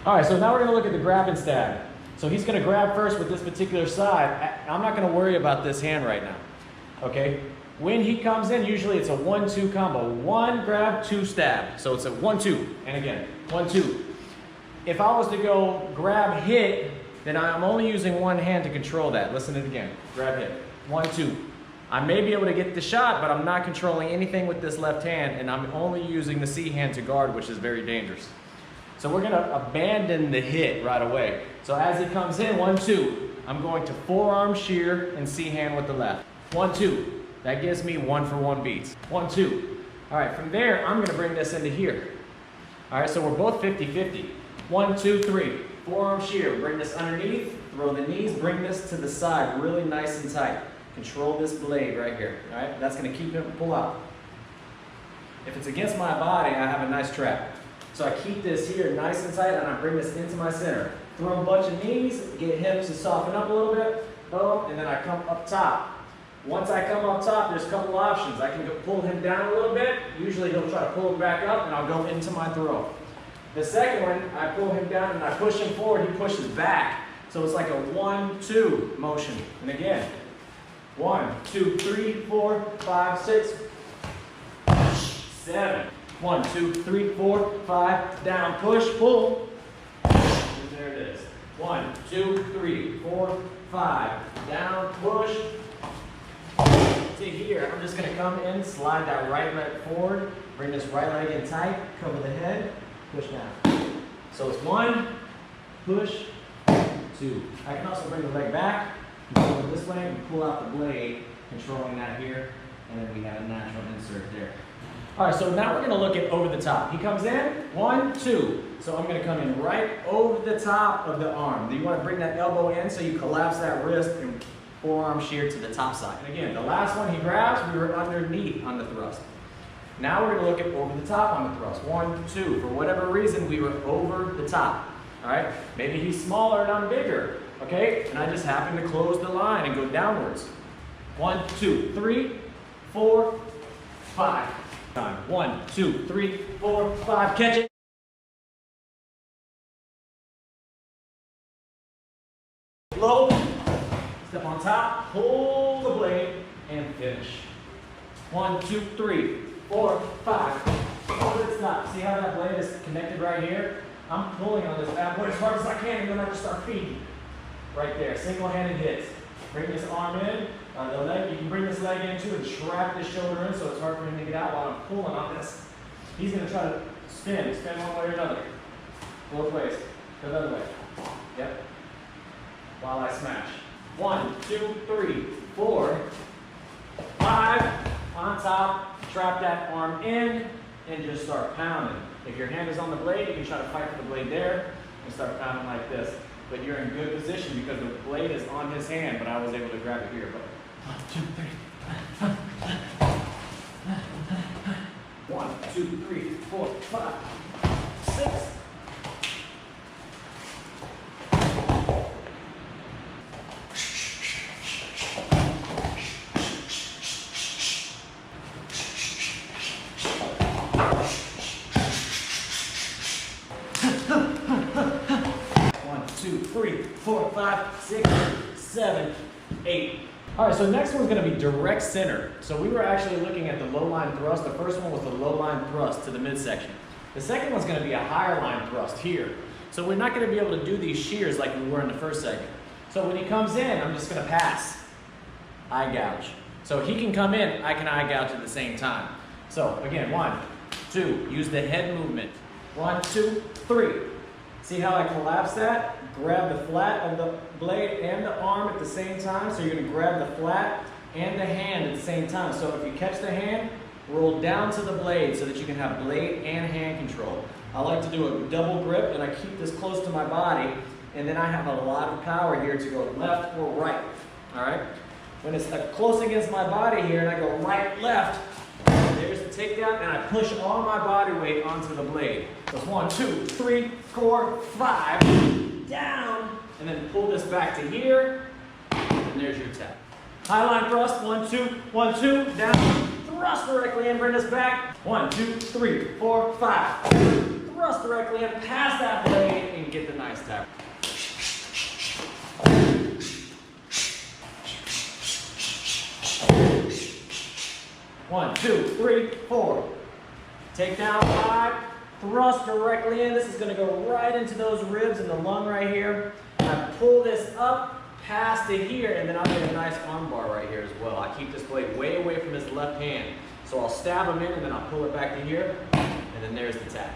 All right, so now we're gonna look at the grab and stab. So he's gonna grab first with this particular side. I'm not gonna worry about this hand right now, okay? When he comes in, usually it's a 1-2 combo. 1 grab, 2 stab. So it's a 1-2, and again, 1-2. If I was to go grab hit, then I'm only using one hand to control that. Listen to it again, grab hit, 1-2. I may be able to get the shot, but I'm not controlling anything with this left hand, and I'm only using the C hand to guard, which is very dangerous. So we're gonna abandon the hit right away. So as he comes in, 1-2, I'm going to forearm shear and C hand with the left. 1-2, that gives me 1-for-1 beats. 1-2. All right, from there, I'm gonna bring this into here. All right, so we're both 50-50. 1, 2, 3, forearm shear, bring this underneath, throw the knees, bring this to the side, really nice and tight. Control this blade right here, all right? That's gonna keep him, pull out. If it's against my body, I have a nice trap. So I keep this here nice and tight, and I bring this into my center. Throw a bunch of knees, get hips to soften up a little bit, boom, and then I come up top. Once I come up top, there's a couple options. I can go pull him down a little bit. Usually he'll try to pull him back up, and I'll go into my throw. The second one, I pull him down and I push him forward, he pushes back. So it's like a 1-2 motion. And again, 1, 2, 3, 4, 5, 6, 7. 1, 2, 3, 4, 5, down, push, pull. And there it is. 1, 2, 3, 4, 5, down, push. To here, I'm just gonna come in, slide that right leg forward, bring this right leg in tight, cover the head, push down. So it's 1, push, 2. I can also bring the leg back, control it this way, and pull out the blade, controlling that here, and then we have a natural insert there. All right, so now we're gonna look at over the top. He comes in, 1, 2. So I'm gonna come in right over the top of the arm. You wanna bring that elbow in so you collapse that wrist and forearm shear to the top side. And again, the last one he grabs, we were underneath on the thrust. Now we're gonna look at over the top on the thrust. 1, 2. For whatever reason, we were over the top. All right? Maybe he's smaller and I'm bigger. Okay? And I just happen to close the line and go downwards. 1, 2, 3, 4, 5. 1, 2, 3, 4, 5. Catch it. Low. Step on top. Pull the blade and finish. 1, 2, 3, 4, 5. Hold it, stop. See how that blade is connected right here? I'm pulling on this bad boy as hard as I can, and then I just start feeding. Right there, single-handed hits. Bring this arm in, the leg. You can bring this leg in too and trap this shoulder in, so it's hard for him to get out while I'm pulling on this. He's gonna try to spin one way or another. Both ways. Go the other way. Yep. While I smash. 1, 2, 3, 4, 5. On top, trap that arm in, and just start pounding. If your hand is on the blade, you can try to fight for the blade there and start pounding like this. But you're in good position because the blade is on his hand, but I was able to grab it here. But 1, 2, 3, 4, 5, 6. Two, 3, 4, 5, 6, 7, 8. All right, so next one's gonna be direct center. So we were actually looking at the low line thrust. The first one was the low line thrust to the midsection. The second one's gonna be a higher line thrust here. So we're not gonna be able to do these shears like we were in the first segment. So when he comes in, I'm just gonna pass, eye gouge. So he can come in, I can eye gouge at the same time. So again, 1, 2, use the head movement. 1, 2, 3. See how I collapse that? Grab the flat of the blade and the arm at the same time. So you're gonna grab the flat and the hand at the same time. So if you catch the hand, roll down to the blade so that you can have blade and hand control. I like to do a double grip and I keep this close to my body, and then I have a lot of power here to go left or right, all right? When it's close against my body here and I go right, left, there's the takedown, and I push all my body weight onto the blade. So it's 1, 2, 3, 4, 5, down, and then pull this back to here, and there's your tap. High line thrust, 1, 2, 1, 2, down, thrust directly in, bring this back. 1, 2, 3, 4, 5, thrust directly in, past that blade, and get the nice tap. One, two, three, four. Take down 5, thrust directly in. This is gonna go right into those ribs and the lung right here. And I pull this up past it here, and then I'll get a nice arm bar right here as well. I keep this blade way away from his left hand. So I'll stab him in, and then I'll pull it back to here, and then there's the tap.